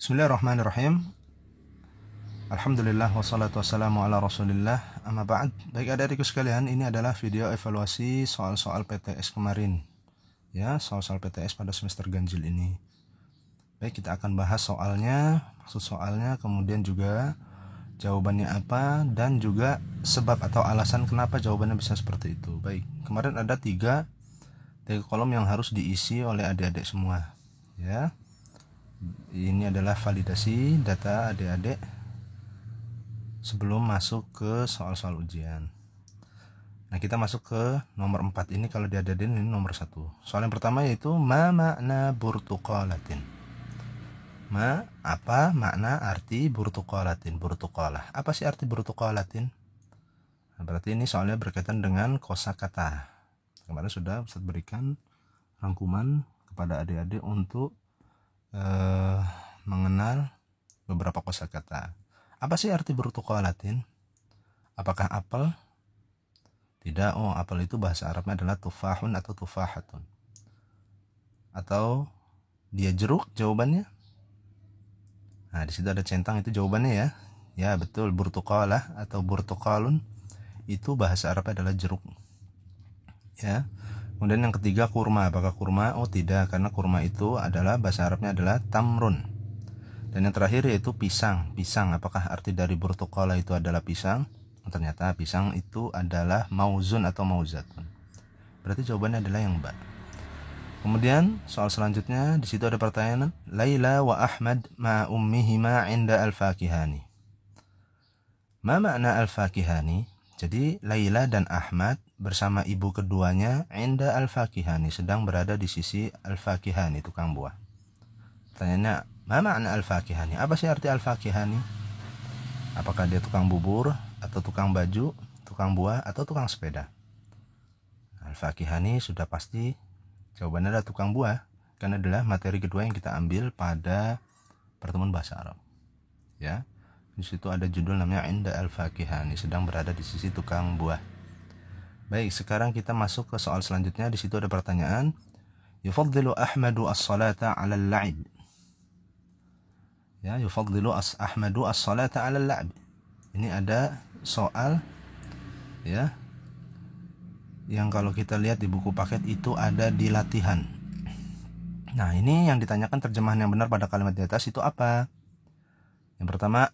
Bismillahirrahmanirrahim. Alhamdulillah wassalatu wassalamu ala rasulillah. Amma ba'd. Baik adik-adikku sekalian, ini adalah video evaluasi soal-soal PTS kemarin. Ya, soal-soal PTS pada semester ganjil ini. Baik, kita akan bahas soalnya, maksud soalnya, kemudian juga jawabannya apa, dan juga sebab atau alasan kenapa jawabannya bisa seperti itu. Baik, kemarin ada tiga kolom yang harus diisi oleh adik-adik semua. Ya, ini adalah validasi data adik-adik sebelum masuk ke soal-soal ujian. Nah, kita masuk ke nomor 4 ini. Kalau di adik-adik ini nomor 1. Soal yang pertama yaitu ma makna burtuqalatin. Apa makna arti burtuqalatin? Burtuqalah. Apa sih arti burtuqalatin? Nah, berarti ini soalnya berkaitan dengan kosakata. Kemarin sudah Ustaz berikan rangkuman kepada adik-adik untuk mengenal beberapa kosakata. Apa sih arti burtuqalatin? Apakah apel? Tidak. Oh, apel itu bahasa Arabnya adalah tufahun atau tufahatun. Atau dia jeruk jawabannya? Nah, di situ ada centang, itu jawabannya ya. Ya, betul, burtuqalah atau burtuqalun itu bahasa Arabnya adalah jeruk. Ya. Kemudian yang ketiga kurma. Apakah kurma? Oh, tidak, karena kurma itu adalah bahasa Arabnya adalah tamrun. Dan yang terakhir yaitu pisang. Pisang, apakah arti dari burtuqalah itu adalah pisang? Ternyata pisang itu adalah mauzun atau mauzatun. Berarti jawabannya adalah yang ba. Kemudian soal selanjutnya, di situ ada pertanyaan Laila wa Ahmad ma ummihima inda al-fakihani. Ma makna al-fakihani? Jadi Laila dan Ahmad bersama ibu keduanya inda al-fakihani, sedang berada di sisi al-fakihani, tukang buah. Pertanyaannya, ma makna al-fakihani? Apa sih arti al-fakihani? Apakah dia tukang bubur, atau tukang baju, tukang buah, atau tukang sepeda? Al-fakihani sudah pasti jawabannya adalah tukang buah, karena adalah materi kedua yang kita ambil pada pertemuan bahasa Arab. Ya, di situ ada judul namanya Inda al-fakihani, sedang berada di sisi tukang buah. Baik, sekarang kita masuk ke soal selanjutnya. Di situ ada pertanyaan, yufaddilu Ahmadu as-salata 'ala al-la'ib. Ya, yufaddilu Ahmadu as-salata 'ala al-la'ib. Ini ada soal ya yang kalau kita lihat di buku paket itu ada di latihan. Nah, ini yang ditanyakan terjemahan yang benar pada kalimat di atas itu apa? Yang pertama,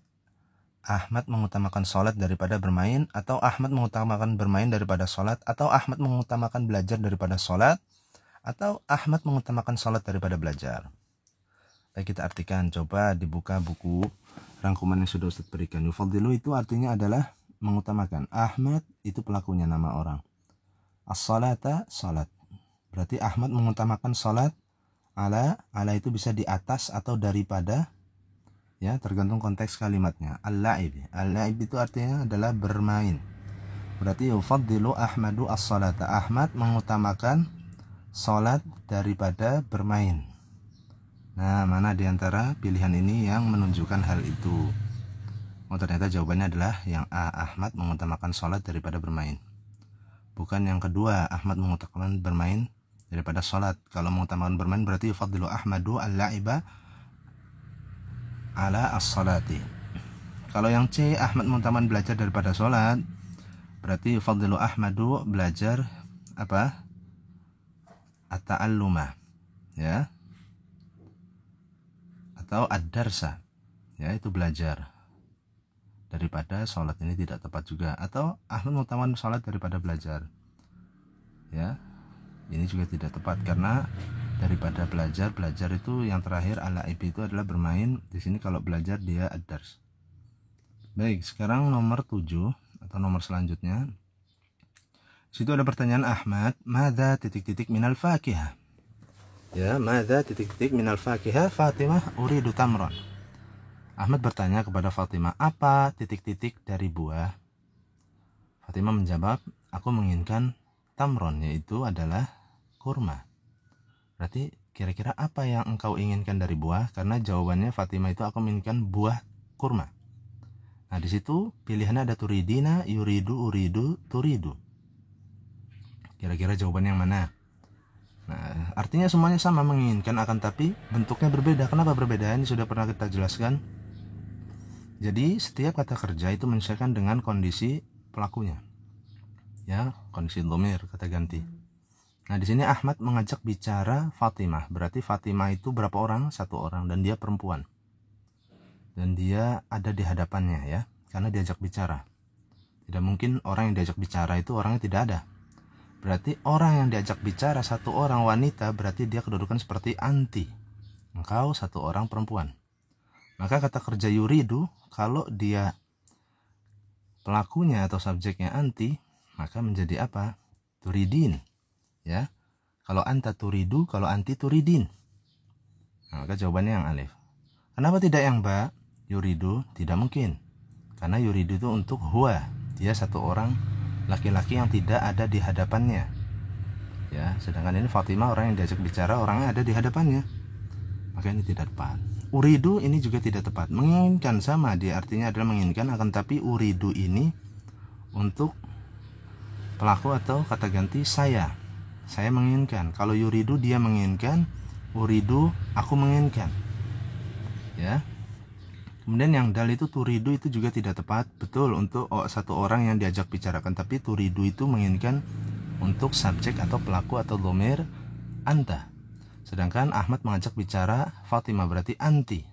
Ahmad mengutamakan sholat daripada bermain, atau Ahmad mengutamakan bermain daripada sholat, atau Ahmad mengutamakan belajar daripada sholat, atau Ahmad mengutamakan sholat daripada belajar. Baik, kita artikan. Coba dibuka buku rangkuman yang sudah Ustaz berikan. Yufaddilu itu artinya adalah mengutamakan. Ahmad itu pelakunya, nama orang. As-salata, salat. Berarti Ahmad mengutamakan salat. Ala itu bisa di atas atau daripada, ya, tergantung konteks kalimatnya. Al-la'ib itu artinya adalah bermain. Berarti yufaddilu Ahmadu as-salata. Ahmad mengutamakan salat daripada bermain. Nah, mana diantara pilihan ini yang menunjukkan hal itu? Oh, ternyata jawabannya adalah yang A, Ahmad mengutamakan salat daripada bermain. Bukan yang kedua, Ahmad mengutamakan bermain daripada sholat. Kalau mengutamakan bermain berarti yufaddilu Ahmadu al-la'iba ala as-salati. Kalau yang C, Ahmad mengutamakan belajar daripada sholat, berarti yufaddilu Ahmadu belajar apa? At-ta'alluma, ya, atau ad-darsa, ya, itu belajar daripada sholat. Ini tidak tepat juga. Atau Ahmad mengutamakan sholat daripada belajar, ya, ini juga tidak tepat karena daripada belajar itu yang terakhir. Al-la'ib itu adalah bermain. Di sini kalau belajar dia ad-dars. Baik, sekarang nomor 7 atau nomor selanjutnya. Situ ada pertanyaan Ahmad, madza titik-titik minal fakihah. Ya, madza titik-titik minal fakihah Fatimah uridu tamran. Ahmad bertanya kepada Fatimah, apa titik-titik dari buah? Fatimah menjawab, aku menginginkan tamron, yaitu adalah kurma. Berarti kira-kira apa yang engkau inginkan dari buah? Karena jawabannya Fatimah itu aku menginginkan buah kurma. Nah, di situ pilihannya ada turidina, yuridu, uridu, turidu. Kira-kira jawaban yang mana? Nah, artinya semuanya sama, menginginkan, akan tapi bentuknya berbeda. Kenapa berbeda? Ini sudah pernah kita jelaskan. Jadi setiap kata kerja itu menyesuaikan dengan kondisi pelakunya, ya, kondisi dhamir, kata ganti. Nah, di sini Ahmad mengajak bicara Fatimah. Berarti Fatimah itu berapa orang? 1 orang, dan dia perempuan. Dan dia ada di hadapannya, ya, karena diajak bicara. Tidak mungkin orang yang diajak bicara itu orangnya tidak ada. Berarti orang yang diajak bicara 1 orang wanita, berarti dia kedudukan seperti anti. Engkau 1 orang perempuan. Maka kata kerja yuridu, kalau dia pelakunya atau subjeknya anti, maka menjadi apa? Turidin. Ya. Kalau anta turidu, kalau anti turidin. Nah, maka jawabannya yang alif. Kenapa tidak yang ba? Yuridu tidak mungkin. Karena yuridu itu untuk huwa. Dia 1 orang laki-laki yang tidak ada di hadapannya. Ya, sedangkan ini Fatimah orang yang diajak bicara, orangnya ada di hadapannya. Maka ini tidak tepat. Uridu ini juga tidak tepat. Menginginkan sama, dia artinya adalah menginginkan, akan tapi uridu ini untuk pelaku atau kata ganti saya. Saya menginginkan. Kalau yuridu dia menginginkan, uridu aku menginginkan. Ya. Kemudian yang dal itu turidu itu juga tidak tepat. Betul untuk 1 orang yang diajak bicarakan, tapi turidu itu menginginkan untuk subjek atau pelaku atau dhamir anta. Sedangkan Ahmad mengajak bicara Fatimah, berarti anti.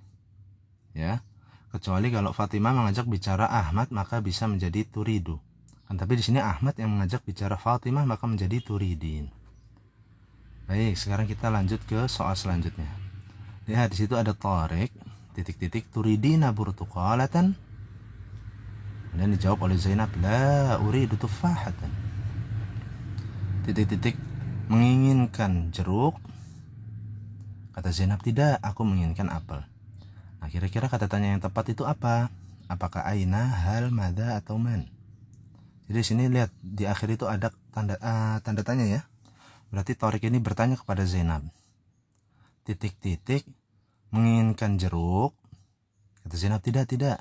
Ya. Kecuali kalau Fatimah mengajak bicara Ahmad, maka bisa menjadi turidu. Kan tapi di sini Ahmad yang mengajak bicara Fatimah, maka menjadi turidin. Baik, sekarang kita lanjut ke soal selanjutnya. Lihat di situ ada Tariq titik-titik turidina burtuqalatan. Dan dijawab oleh Zainab, la uridu tufahatan. Titik-titik menginginkan jeruk. Kata Zainab, tidak, aku menginginkan apel. Nah, kira-kira kata tanya yang tepat itu apa? Apakah aina, hal, mada, atau man? Jadi sini lihat di akhir itu ada tanda tanya, ya. Berarti Tariq ini bertanya kepada Zainab. Titik-titik menginginkan jeruk. Kata Zainab, tidak,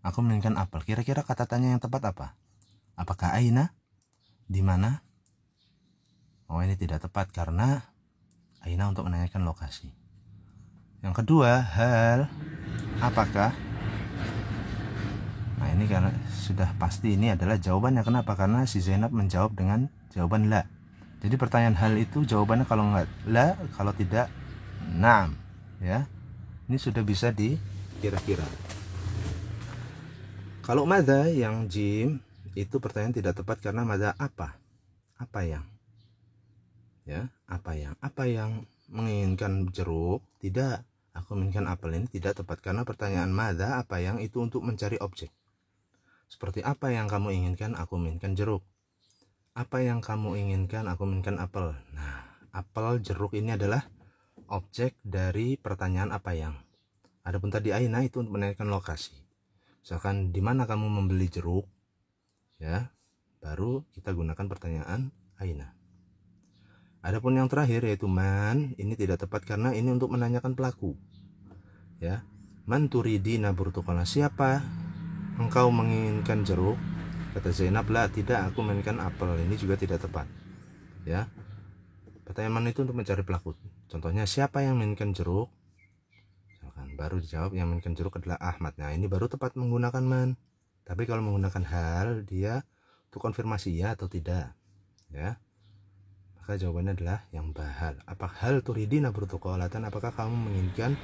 aku menginginkan apel. Kira-kira kata tanya yang tepat apa? Apakah aina? Di mana? Oh, ini tidak tepat karena aina untuk menanyakan lokasi. Yang kedua, hal, apakah? Nah, ini karena sudah pasti ini adalah jawabannya. Kenapa? Karena si Zainab menjawab dengan jawaban la. Jadi pertanyaan hal itu jawabannya kalau enggak la, kalau tidak na'am, ya. Ini sudah bisa dikira-kira. Kalau mada yang jim itu pertanyaan tidak tepat karena mada apa? Apa yang? Ya, apa yang menginginkan jeruk? Tidak, aku menginginkan apel. Ini tidak tepat karena pertanyaan mada apa yang itu untuk mencari objek. Seperti apa yang kamu inginkan? Aku menginginkan jeruk. Apa yang kamu inginkan? Aku menginginkan apel. Nah, apel, jeruk ini adalah objek dari pertanyaan apa yang. Adapun tadi aina itu untuk menanyakan lokasi. Misalkan di mana kamu membeli jeruk? Ya, baru kita gunakan pertanyaan aina. Adapun yang terakhir yaitu man, ini tidak tepat karena ini untuk menanyakan pelaku. Ya, man turidina burtuqala, siapa engkau menginginkan jeruk? Kata Zainab, la, tidak, aku menginginkan apel. Ini juga tidak tepat. Ya, pertanyaan man itu untuk mencari pelaku. Contohnya, siapa yang menginginkan jeruk? Baru dijawab yang menginginkan jeruk adalah Ahmad. Nah, ini baru tepat menggunakan man. Tapi kalau menggunakan hal, dia untuk konfirmasi ya atau tidak. Ya, maka jawabannya adalah yang bahal. Apa hal turidina burtuqalatan? Apakah kamu menginginkan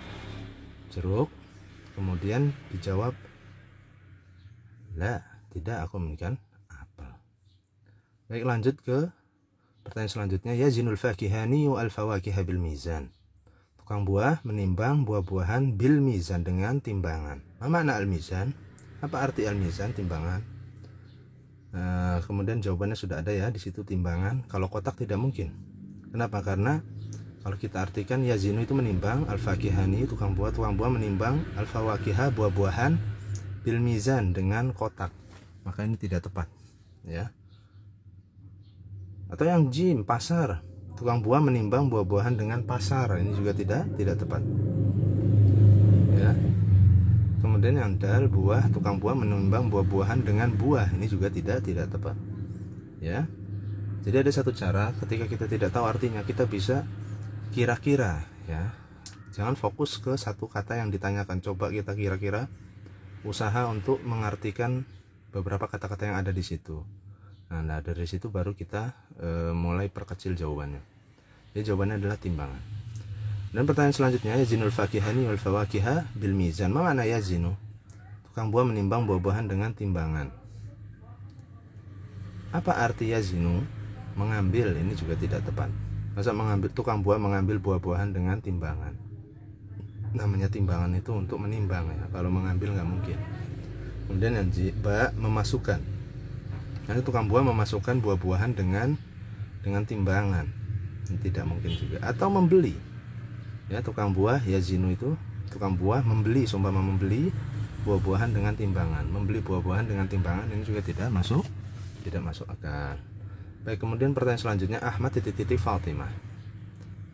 jeruk? Kemudian dijawab, la, tidak, aku menginginkan apel. Baik, lanjut ke pertanyaan selanjutnya. Ya zinul fakihani wa al-fawakiha bil mizan. Tukang buah menimbang buah-buahan bil mizan, dengan timbangan. Apa makna al-mizan? Apa arti al-mizan? Timbangan. Kemudian jawabannya sudah ada, ya, di situ timbangan. Kalau kotak tidak mungkin. Kenapa? Karena kalau kita artikan yazinu itu menimbang, al-fakihani tukang buah menimbang al-fawakiha buah-buahan bil mizan dengan kotak. Maka ini tidak tepat, ya. Atau yang jim, pasar. Tukang buah menimbang buah-buahan dengan pasar. Ini juga tidak tepat. Ya. Kemudian yang dal, buah, tukang buah menimbang buah-buahan dengan buah. Ini juga tidak tepat. Ya. Jadi ada satu cara ketika kita tidak tahu artinya, kita bisa kira-kira ya. Jangan fokus ke satu kata yang ditanyakan. Coba kita kira-kira, usaha untuk mengartikan beberapa kata-kata yang ada di situ. Nah, dari situ baru kita mulai perkecil jawabannya. Jadi jawabannya adalah timbangan. Dan pertanyaan selanjutnya, yazinul fakihani wal fawakiha bil mizan. Ma makna yazinu? Tukang buah menimbang buah-buahan dengan timbangan. Apa arti yazinu? Mengambil, ini juga tidak tepat. Masa tukang buah mengambil buah-buahan dengan timbangan? Namanya timbangan itu untuk menimbang ya. Kalau mengambil nggak mungkin. Kemudian yang memasukkan. Karena tukang buah memasukkan buah-buahan dengan timbangan. Ini tidak mungkin juga. Atau membeli. Ya, tukang buah yazinu itu tukang buah membeli, seumpama membeli buah-buahan dengan timbangan. Membeli buah-buahan dengan timbangan ini juga tidak masuk akal. Baik, kemudian pertanyaan selanjutnya, Ahmad titik-titik Fatimah.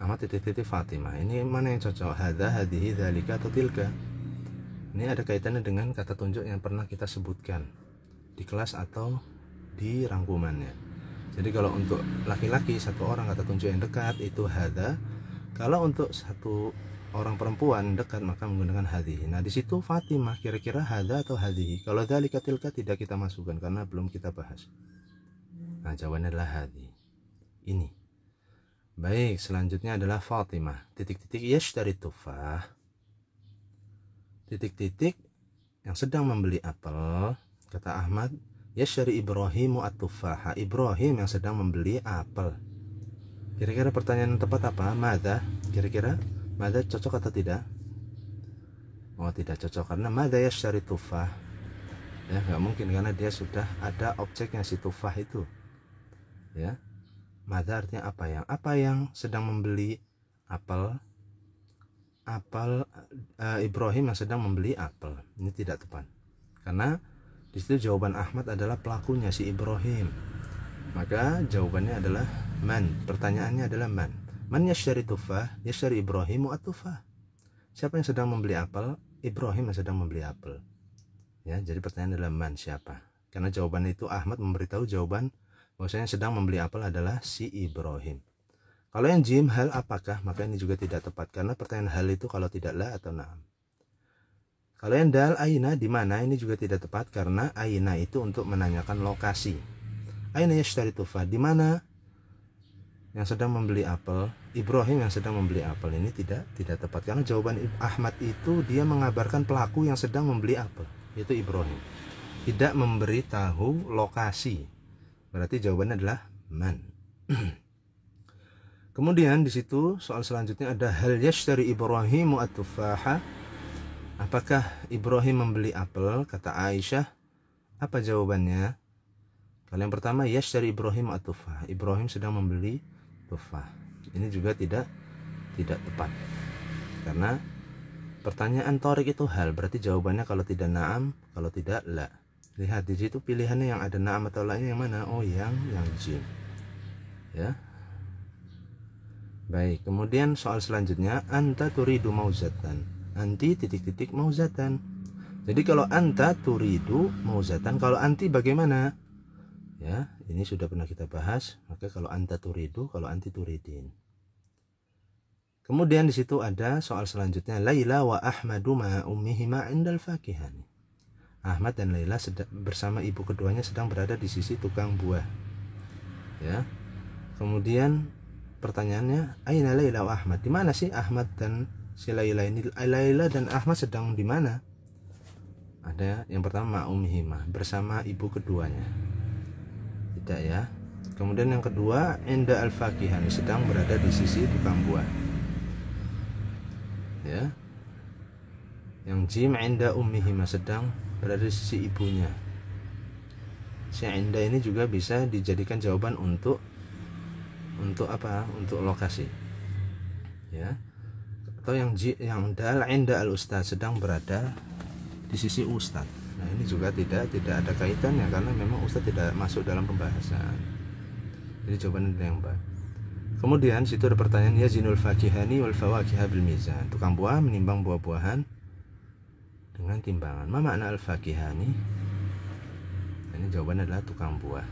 Ahmad titik-titik Fatimah. Ini mana yang cocok? Hadza, hadihi, dzalika, atau tilka? Ini ada kaitannya dengan kata tunjuk yang pernah kita sebutkan di kelas atau di rangkumannya. Jadi kalau untuk laki-laki satu orang kata tunjuk yang dekat itu hadza. Kalau untuk satu orang perempuan dekat maka menggunakan hadihi. Nah, di situ Fatimah kira-kira hadza atau hadihi. Kalau dzalika, tilka tidak kita masukkan karena belum kita bahas. Nah, jawabannya adalah hadi. Ini. Baik, selanjutnya adalah Fatimah. Titik-titik yashtari tufah. Titik-titik yang sedang membeli apel. Kata Ahmad, yashtari Ibrahimu at-tufaha. Ibrahim yang sedang membeli apel. Kira-kira pertanyaan yang tepat apa? Madza? Kira-kira madza cocok atau tidak? Oh, tidak cocok karena madza yashtari tufah. Ya, nggak mungkin karena dia sudah ada objeknya si tufah itu. Ya, madza artinya apa yang sedang membeli apel. Ibrahim yang sedang membeli apel. Ini tidak tepat karena di situ jawaban Ahmad adalah pelakunya si Ibrahim, maka jawabannya adalah man. Pertanyaannya adalah man yashtari tufah, yashtari Ibrahimu at-tufah. Siapa yang sedang membeli apel? Ibrahim yang sedang membeli apel. Ya, jadi pertanyaan adalah man, siapa? Karena jawabannya itu Ahmad memberitahu jawaban bahwasanya sedang membeli apel adalah si Ibrahim. Kalau yang jim hal apakah, maka ini juga tidak tepat karena pertanyaan hal itu kalau tidak la atau na'am. Kalau yang dal aina di mana, ini juga tidak tepat karena aina itu untuk menanyakan lokasi. Aina yashtari tufah, di mana yang sedang membeli apel? Ibrahim yang sedang membeli apel. Ini tidak tepat karena jawaban Ahmad itu dia mengabarkan pelaku yang sedang membeli apel, yaitu Ibrahim. Tidak memberitahu lokasi. Berarti jawabannya adalah man. Kemudian di situ soal selanjutnya ada hal yashtari Ibrahimu at-tufaha. Apakah Ibrahim membeli apel? Kata Aisyah. Apa jawabannya? Kalau yang pertama yashtari Ibrahim at-tufaha. Ibrahim sedang membeli tufah. Ini juga tidak tepat. Karena pertanyaan thorik itu hal, berarti jawabannya kalau tidak na'am, kalau tidak la. Lihat di situ pilihannya yang ada na'am atau la-nya yang mana? Oh, yang jim. Ya. Baik, kemudian soal selanjutnya, anta turidu mauzatan. Anti titik-titik mauzatan. Jadi kalau anta turidu mauzatan, kalau anti bagaimana? Ya, ini sudah pernah kita bahas. Maka kalau anta turidu, kalau anti turidin. Kemudian di situ ada soal selanjutnya, Laila wa Ahmadu ma'a ummihima indal fakihani. Ahmad dan Laila bersama ibu keduanya sedang berada di sisi tukang buah. Ya. Kemudian pertanyaannya, aina Laila wa Ahmad? Di mana sih Ahmad dan si Laila ini? Laila dan Ahmad sedang di mana? Ada yang pertama ummihima, bersama ibu keduanya. Tidak ya. Kemudian yang kedua, inda al-fakihani, sedang berada di sisi tukang buah. Ya. Yang jim inda ummihima, sedang berada di sisi ibunya. Si inda ini juga bisa dijadikan jawaban untuk apa? Untuk lokasi. Ya. Atau yang dal inda al-ustaz, sedang berada di sisi ustaz. Nah, ini juga tidak ada kaitannya karena memang ustaz tidak masuk dalam pembahasan. Jadi jawabannya yang baik. Kemudian situ ada pertanyaan, yazinul fakihani wal fawakiha bil mizan. Tukang buah menimbang buah-buahan dengan timbangan. Ma makna al-fakihani? Ini jawabannya adalah tukang buah.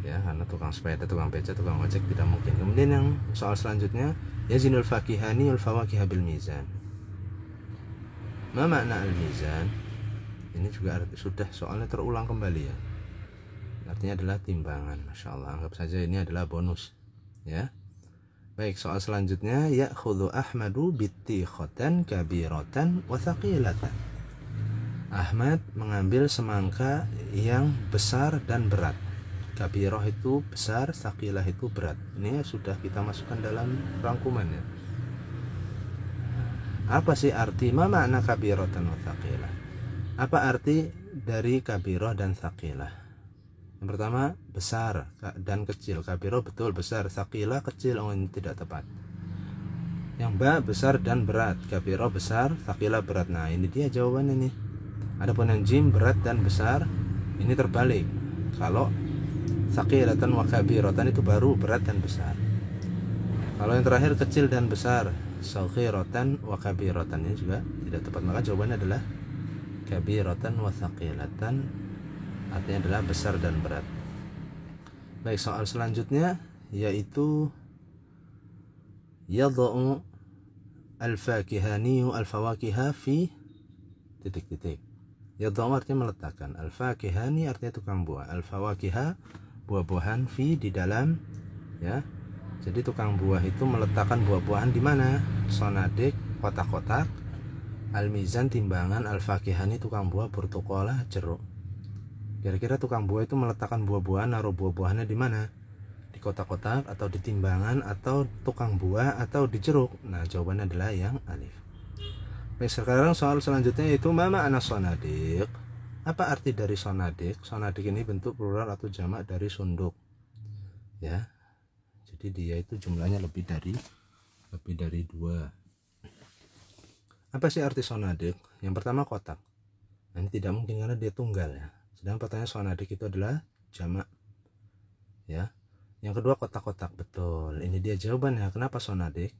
ya, karena tukang sepeda, tukang beca, tukang ojek tidak mungkin. Kemudian yang soal selanjutnya, yazinul fakihani wal fawakiha bil mizan. Ma makna al mizan? Ini juga sudah soalnya terulang kembali ya. Artinya adalah timbangan. Masya Allah, anggap saja ini adalah bonus ya. Baik, soal selanjutnya, ya'khudhu Ahmadu bittikhatan kabiratan wa thaqilatan. Ahmad mengambil semangka yang besar dan berat. Kabiroh itu besar, thaqilah itu berat. Ini sudah kita masukkan dalam rangkumannya. Apa sih arti ma makna kabiratan wa thaqilah? Apa arti dari kabiroh dan thaqilah? Yang pertama, besar dan kecil. Kabiroh betul besar, thaqilah kecil. Oh, ini tidak tepat. Yang ba, besar dan berat. Kabiroh besar, thaqilah berat. Nah, ini dia jawabannya nih. Adapun yang jim, berat dan besar, ini terbalik. Kalau thaqilatan wa kabiratan itu baru berat dan besar. Kalau yang terakhir kecil dan besar, saghiratan wa kabiratan, ini juga tidak tepat. Maka jawabannya adalah kabiratan wa thaqilatan, artinya adalah besar dan berat. Baik, soal selanjutnya yaitu yadha'u al-fakihani al-fawakiha fi titik-titik. Yadha'u artinya meletakkan, al-fakihani artinya tukang buah, al-fawakiha buah-buahan, fi di dalam ya. Jadi tukang buah itu meletakkan buah-buahan di mana? Sonadik, kotak-kotak, al-mizan timbangan, al-fakihani tukang buah, burtukola jeruk. Kira-kira tukang buah itu meletakkan buah-buahan, naruh buah-buahannya di mana? Di kotak-kotak atau di timbangan atau tukang buah atau di jeruk? Nah, jawabannya adalah yang alif. Baik, sekarang soal selanjutnya yaitu ma ma'na sonadik. Apa arti dari sonadik? Sonadik ini bentuk plural atau jamak dari sunduk. Ya. Jadi dia itu jumlahnya lebih dari 2. Apa sih arti sonadik? Yang pertama kotak. Nah, ini tidak mungkin karena dia tunggal ya. Sedang pertanyaan sonadik itu adalah jamak. Ya. Yang kedua kotak-kotak, betul. Ini dia jawabannya. Kenapa sonadik?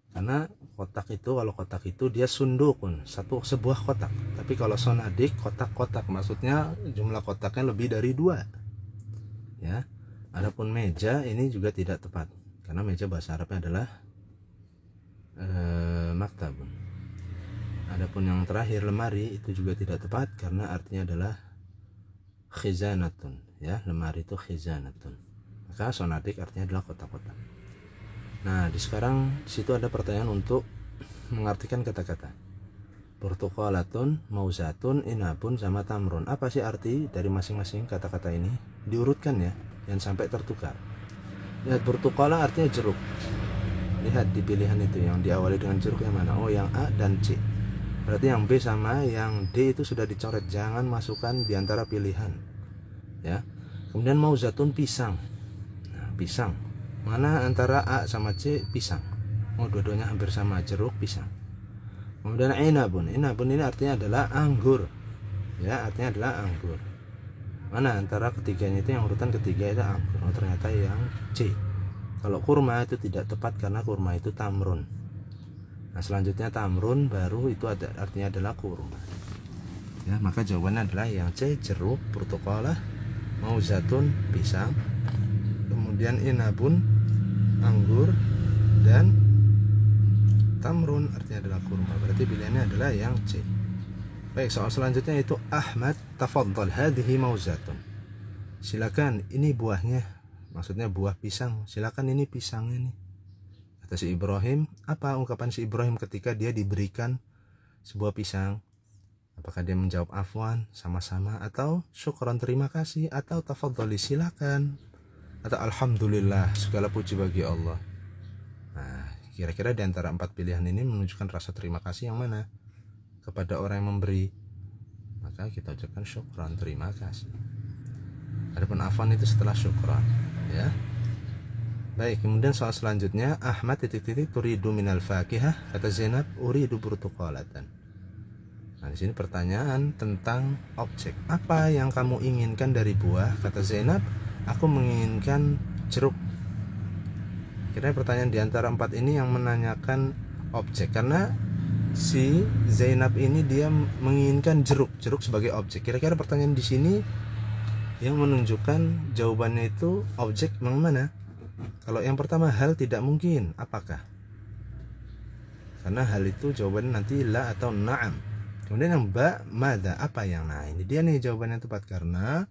Karena kotak itu, kalau kotak itu dia sundukun, sebuah kotak. Tapi kalau sonadik kotak-kotak, maksudnya jumlah kotaknya lebih dari 2. Ya. Adapun meja ini juga tidak tepat, karena meja bahasa Arabnya adalah maktabun. Adapun yang terakhir lemari itu juga tidak tepat, karena artinya adalah khizanatun. Ya, lemari itu khizanatun. Maka sonadik artinya adalah kotak-kotak. Nah, di situ ada pertanyaan untuk mengartikan kata-kata. Burtuqalatun, mauzatun, inabun, sama tamrun. Apa sih arti dari masing-masing kata-kata ini? Diurutkan ya, jangan sampai tertukar. Lihat, burtuqala artinya jeruk. Lihat di pilihan itu yang diawali dengan jeruk yang mana? Oh, yang A dan C. Berarti yang B sama yang D itu sudah dicoret. Jangan masukkan di antara pilihan. Ya. Kemudian mauzatun, pisang. Nah, pisang. Mana antara A sama C? Pisang. Oh, dua-duanya hampir sama, jeruk, pisang. Kemudian inabun. Inabun ini artinya adalah anggur. Ya, artinya adalah anggur. Mana antara ketiganya itu, yang urutan ketiga itu anggur. Oh, ternyata yang C. Kalau kurma itu tidak tepat karena kurma itu tamrun. Nah, selanjutnya tamrun baru itu artinya adalah kurma. Ya, maka jawabannya adalah yang C, jeruk, burtuqalah, mauzatun, pisang. Kemudian inabun, anggur, dan tamrun artinya adalah kurma. Berarti pilihannya adalah yang C. Baik, soal selanjutnya itu Ahmad, tafaddal, hadhihi mauzatun. Silakan, ini buahnya. Maksudnya buah pisang. Silakan, ini pisangnya nih. Kata si Ibrahim. Apa ungkapan si Ibrahim ketika dia diberikan sebuah pisang? Apakah dia menjawab afwan, sama-sama, atau syukran, terima kasih, atau tafaddali, silakan, atau alhamdulillah, segala puji bagi Allah? Nah, kira-kira di antara 4 pilihan ini menunjukkan rasa terima kasih yang mana kepada orang yang memberi? Maka kita ucapkan syukran, terima kasih. Adapun afwan itu setelah syukran, ya. Baik, kemudian soal selanjutnya Ahmad titik-titik turidu minal fakihah, kata Zainab uridu burtuqalatan. Nah, di sini pertanyaan tentang objek. Apa yang kamu inginkan dari buah? Kata Zainab, aku menginginkan jeruk. Kira pertanyaan di antara 4 ini yang menanyakan objek, karena si Zainab ini dia menginginkan jeruk sebagai objek. Kira-kira pertanyaan di sini yang menunjukkan jawabannya itu objek yang mana? Kalau yang pertama hal tidak mungkin, apakah? Karena hal itu jawabannya nanti la atau na'am. Kemudian yang ba, mada, apa yang? Nah ini dia nih jawabannya yang tepat, karena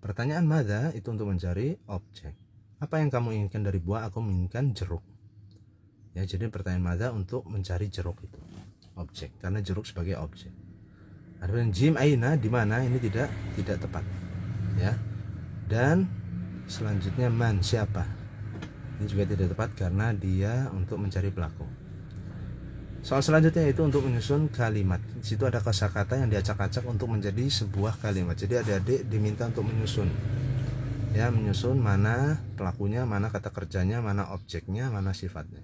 pertanyaan mada itu untuk mencari objek. Apa yang kamu inginkan dari buah? Aku menginginkan jeruk. Ya, jadi pertanyaan mada untuk mencari jeruk itu objek, karena jeruk sebagai objek. Adapun jim aina, di mana, ini tidak tepat. Ya. Dan selanjutnya man, siapa? Ini juga tidak tepat karena dia untuk mencari pelaku. Soal selanjutnya itu untuk menyusun kalimat. Di situ ada kosakata yang diacak-acak untuk menjadi sebuah kalimat. Jadi adik-adik diminta untuk menyusun. Ya, menyusun mana pelakunya, mana kata kerjanya, mana objeknya, mana sifatnya.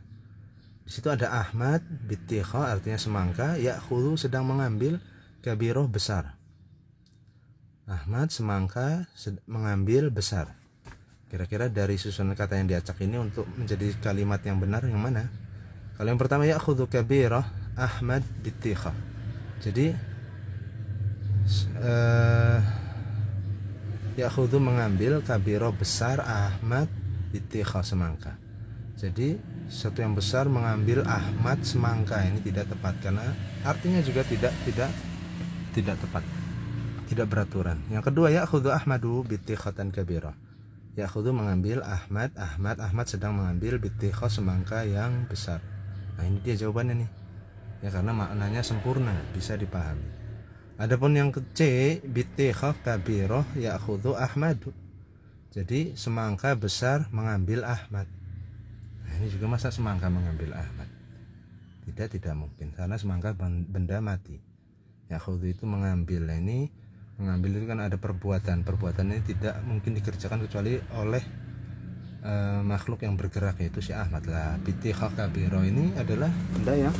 Di situ ada Ahmad bitikha, artinya semangka, ya'khudhu sedang mengambil, kabiroh besar. Ahmad semangka mengambil besar. Kira-kira dari susunan kata yang diacak ini untuk menjadi kalimat yang benar yang mana? Kalau yang pertama ya'khudhu kabirah Ahmad bitikha. Jadi ya'khudhu mengambil, kabirah besar, Ahmad bitikha semangka. Jadi satu yang besar mengambil Ahmad semangka, ini tidak tepat karena artinya juga tidak tepat. Tidak beraturan. Yang kedua ya'khudhu Ahmadu bitikhatan kabirah. Ya'khudhu mengambil Ahmad sedang mengambil bitikha semangka yang besar. Nah ini dia jawabannya nih. Ya karena maknanya sempurna, bisa dipahami. Adapun yang C, bitikha kabirah ya'khudhu Ahmadu. Jadi semangka besar mengambil Ahmad. Nah ini juga masa semangka mengambil Ahmad? Tidak mungkin, karena semangka benda mati. Ya'khudhu itu mengambil. Nah, ini mengambil itu kan ada perbuatan ini tidak mungkin dikerjakan kecuali oleh makhluk yang bergerak, yaitu si Ahmad lah. Bitikha kabiro ini adalah benda yang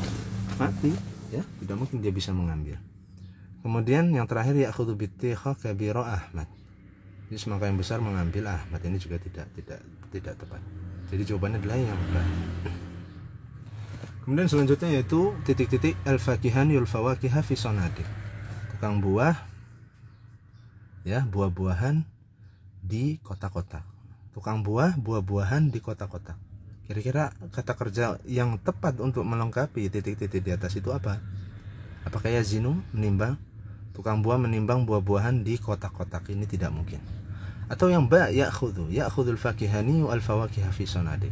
mati, ya tidak mungkin dia bisa mengambil. Kemudian yang terakhir ya'khudhu bitikha kabiro Ahmad. Jadi semangka yang besar mengambil Ahmad, ini juga tidak tepat. Jadi jawabannya adalah yang benar. Kemudian selanjutnya yaitu titik-titik al-fakihan yul fawakiha fi sonadik. Tukang buah, ya, buah-buahan di kotak-kotak. Tukang buah-buahan di kotak-kotak. Kira-kira kata kerja yang tepat untuk melengkapi titik-titik di atas itu apa? Apakah yazinu, menimbang? Tukang buah menimbang buah-buahan di kotak-kotak, ini tidak mungkin. Atau yang ba, ya'khudhul fakihani wal fawakiha fi sonadik.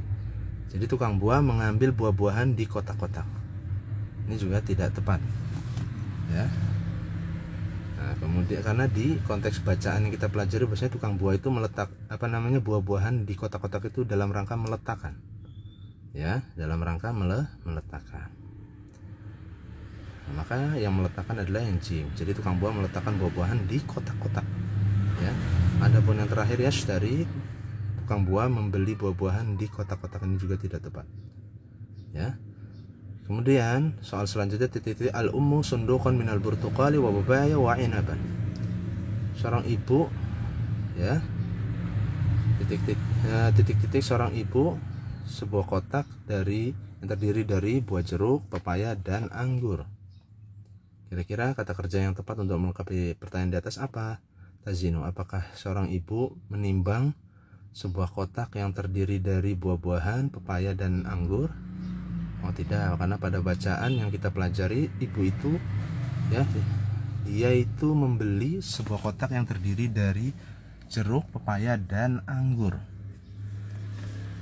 Jadi tukang buah mengambil buah-buahan di kotak-kotak. Ini juga tidak tepat. Ya. Nah, kemudian karena di konteks bacaan yang kita pelajari biasanya tukang buah itu meletak buah-buahan di kotak-kotak itu dalam rangka meletakkan. Ya, dalam rangka meletakkan. Nah, maka yang meletakkan adalah yang jim. Jadi tukang buah meletakkan buah-buahan di kotak-kotak. Ya. Adapun yang terakhir yashtari, tukang buah membeli buah-buahan di kotak-kotak, ini juga tidak tepat. Ya. Kemudian soal selanjutnya titik-titik al-ummu sunduqan minal burtuqali wa babaya wa inaban. Seorang ibu, ya, titik-titik seorang ibu sebuah kotak yang terdiri dari buah jeruk, pepaya dan anggur. Kira-kira kata kerja yang tepat untuk melengkapi pertanyaan di atas apa? Tazinu, apakah seorang ibu menimbang sebuah kotak yang terdiri dari buah-buahan, pepaya dan anggur? Oh tidak, karena pada bacaan yang kita pelajari ibu itu, ya, dia itu membeli sebuah kotak yang terdiri dari jeruk, pepaya dan anggur.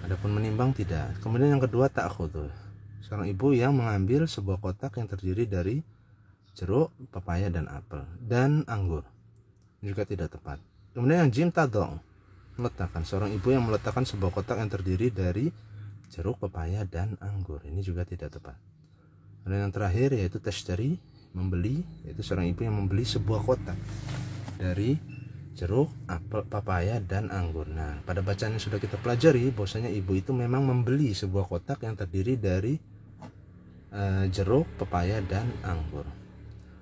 Adapun menimbang tidak. Kemudian yang kedua ta'khudhu, seorang ibu yang mengambil sebuah kotak yang terdiri dari jeruk, pepaya dan apel dan anggur, ini juga tidak tepat. Kemudian yang jim tadong, meletakkan, seorang ibu yang meletakkan sebuah kotak yang terdiri dari jeruk, pepaya dan anggur, ini juga tidak tepat. Dan yang terakhir yaitu tashtari, membeli, yaitu seorang ibu yang membeli sebuah kotak dari jeruk, apel, pepaya dan anggur. Nah, pada bacaan yang sudah kita pelajari bahwasanya ibu itu memang membeli sebuah kotak yang terdiri dari jeruk, pepaya dan anggur.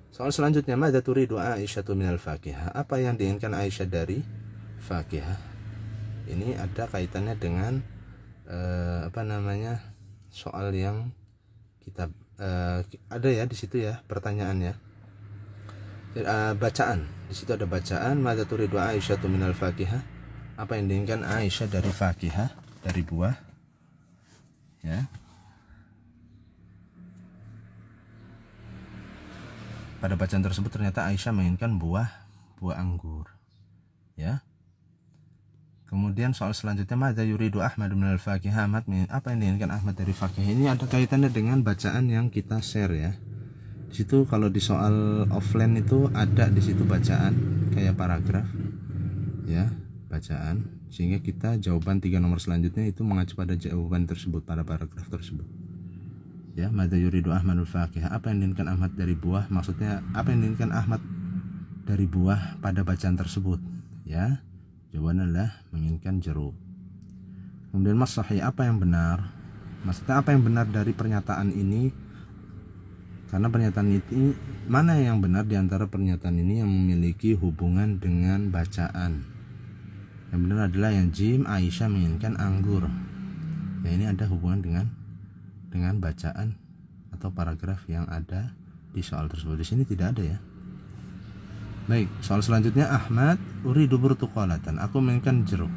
Soal selanjutnya, madza turidu Aisyatu minal fakihah? Apa yang diinginkan Aisyah dari fakihah? Ini ada kaitannya dengan soal yang kita ada ya di situ ya pertanyaannya. Bacaan. Di situ ada bacaan. Madza turidu Aisyah minal fakihah. Apa yang diinginkan Aisyah dari fakihah, dari buah. Ya. Pada bacaan tersebut ternyata Aisyah menginginkan buah anggur. Ya. Kemudian soal selanjutnya, madza yuridu Ahmad minal fakihah. Ahmad, apa yang diinginkan Ahmad dari fakihah? Ini ada kaitannya dengan bacaan yang kita share ya. Di situ kalau di soal offline itu ada di situ bacaan kayak paragraf ya, bacaan, sehingga kita jawaban 3 nomor selanjutnya itu mengacu pada jawaban tersebut, pada paragraf tersebut ya. Madza yuridu Ahmadul fakihah, apa yang diinginkan Ahmad dari buah, maksudnya apa yang diinginkan Ahmad dari buah pada bacaan tersebut ya. Jawabannya adalah menginginkan jeruk. Kemudian mas sahih, apa yang benar, maksudnya apa yang benar dari pernyataan ini. Karena pernyataan itu, mana yang benar di antara pernyataan ini yang memiliki hubungan dengan bacaan? Yang benar adalah yang jim, Aisyah menginginkan anggur. Ya, ini ada hubungan dengan bacaan atau paragraf yang ada di soal tersebut. Di sini tidak ada ya. Baik, soal selanjutnya, Ahmad uridu burtuqalatan. Aku menginginkan jeruk.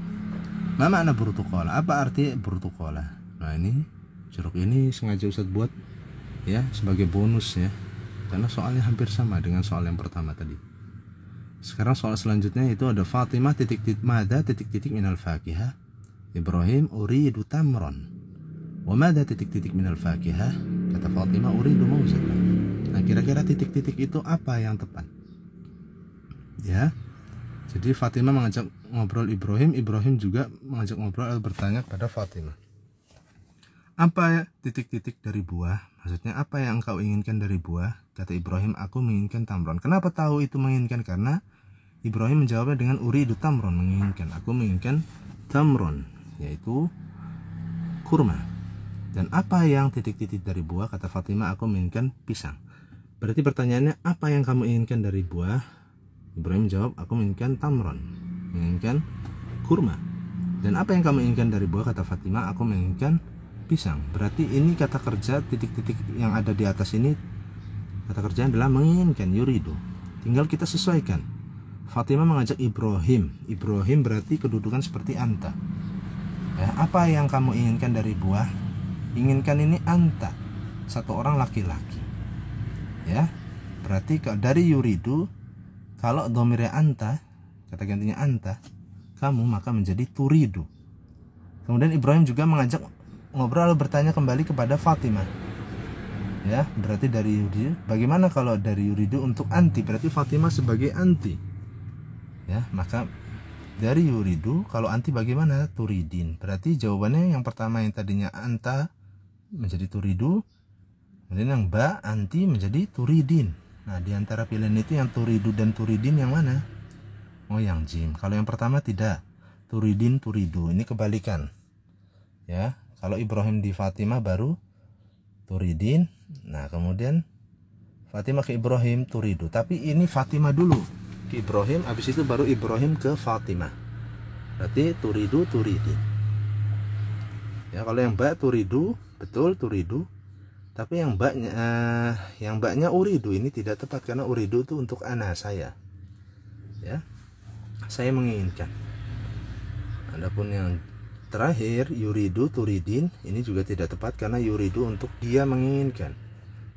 Ma makna burtuqala? Apa arti burtuqala? Nah, ini jeruk ini sengaja Ustaz buat ya sebagai bonus ya, karena soalnya hampir sama dengan soal yang pertama tadi. Sekarang soal selanjutnya itu ada Fatimah madza minal fakihah. Ibrahim uridu tamron. Wa madza minal fakihah? Kata Fatimah uridu mauzatan. Nah, kira-kira titik-titik itu apa yang tepat? Ya. Jadi Fatimah mengajak ngobrol Ibrahim, Ibrahim juga mengajak ngobrol atau bertanya kepada Fatimah. Apa titik-titik dari buah? Maksudnya apa yang engkau inginkan dari buah? Kata Ibrahim, aku menginginkan tamron. Kenapa tahu itu menginginkan? Karena Ibrahim menjawabnya dengan uridu tamron, menginginkan. Aku menginginkan tamron, yaitu kurma. Dan apa yang titik-titik dari buah? Kata Fatimah, aku menginginkan pisang. Berarti pertanyaannya, apa yang kamu inginkan dari buah? Ibrahim menjawab, aku menginginkan tamron, menginginkan kurma. Dan apa yang kamu inginkan dari buah? Kata Fatimah, aku menginginkan pisang. Berarti ini kata kerja titik-titik yang ada di atas ini, kata kerjanya adalah menginginkan, yuridu. Tinggal kita sesuaikan. Fatimah mengajak Ibrahim. Ibrahim berarti kedudukan seperti anta ya. Apa yang kamu inginkan dari buah? Inginkan ini anta, satu orang laki-laki ya. Berarti dari yuridu, kalau domirnya anta, kata gantinya anta, kamu, maka menjadi turidu. Kemudian Ibrahim juga mengajak ngobrol, bertanya kembali kepada Fatimah ya. Berarti dari yuridu, bagaimana kalau dari yuridu untuk anti? Berarti Fatimah sebagai anti ya. Maka dari yuridu, kalau anti bagaimana? Turidin. Berarti jawabannya yang pertama yang tadinya anta menjadi turidu, kemudian yang ba anti menjadi turidin. Nah, di antara pilihan itu yang turidu dan turidin yang mana? Oh, yang jim. Kalau yang pertama tidak, turidin turidu, ini kebalikan ya. Kalau Ibrahim di Fatimah baru turidin. Nah, kemudian Fatimah ke Ibrahim turidu. Tapi ini Fatimah dulu ke Ibrahim, habis itu baru Ibrahim ke Fatimah. Berarti turidu turidin. Ya, kalau yang ba turidu, betul turidu. Tapi yang mbaknya uridu ini tidak tepat, karena uridu itu untuk anak saya. Ya. Saya menginginkan. Adapun yang terakhir yuridu turidin ini juga tidak tepat, karena yuridu untuk dia menginginkan,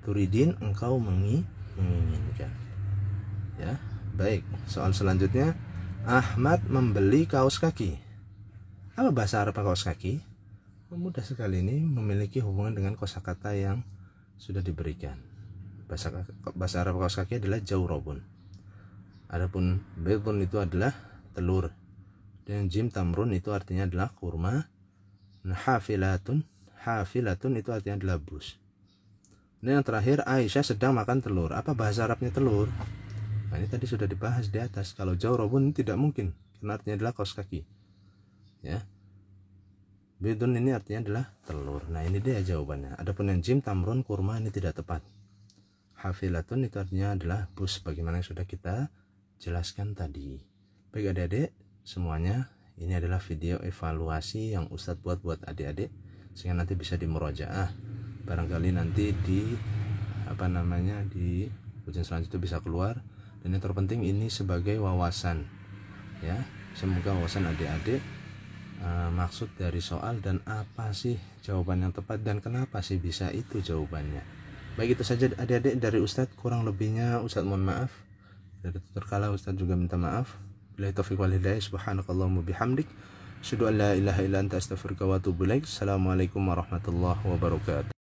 turidin engkau menginginkan ya. Baik, soal selanjutnya, Ahmad membeli kaos kaki. Apa bahasa Arab kaos kaki? Mudah sekali, ini memiliki hubungan dengan kosakata yang sudah diberikan. Bahasa Arab kaos kaki adalah jaurobun. Adapun bedun itu adalah telur. Dan jim tamrun itu artinya adalah kurma. Nah, hafilatun itu artinya adalah bus. Dan yang terakhir, Aisyah sedang makan telur. Apa bahasa Arabnya telur? Nah, ini tadi sudah dibahas di atas. Kalau jaurobun tidak mungkin, karena artinya adalah kaos kaki ya. Bidun ini artinya adalah telur. Nah, ini dia jawabannya. Adapun yang jim tamrun kurma ini tidak tepat. Hafilatun itu artinya adalah bus, bagaimana yang sudah kita jelaskan tadi. Baik adik-adik semuanya, ini adalah video evaluasi yang Ustadz buat adik-adik, sehingga nanti bisa dimurojaah. Barangkali nanti di di ujian selanjutnya bisa keluar. Dan yang terpenting ini sebagai wawasan, ya. Semoga wawasan adik-adik maksud dari soal dan apa sih jawaban yang tepat dan kenapa sih bisa itu jawabannya. Baik, itu saja adik-adik dari Ustadz, kurang lebihnya Ustadz mohon maaf. Dari terkala Ustadz juga minta maaf. Billahi taufiq wal hidayah. Subhanakallahumma bihamdik, asyhadu an la ilaha illa anta astaghfiruka wa atubu ilaik. Assalamualaikum warahmatullahi wabarakatuh.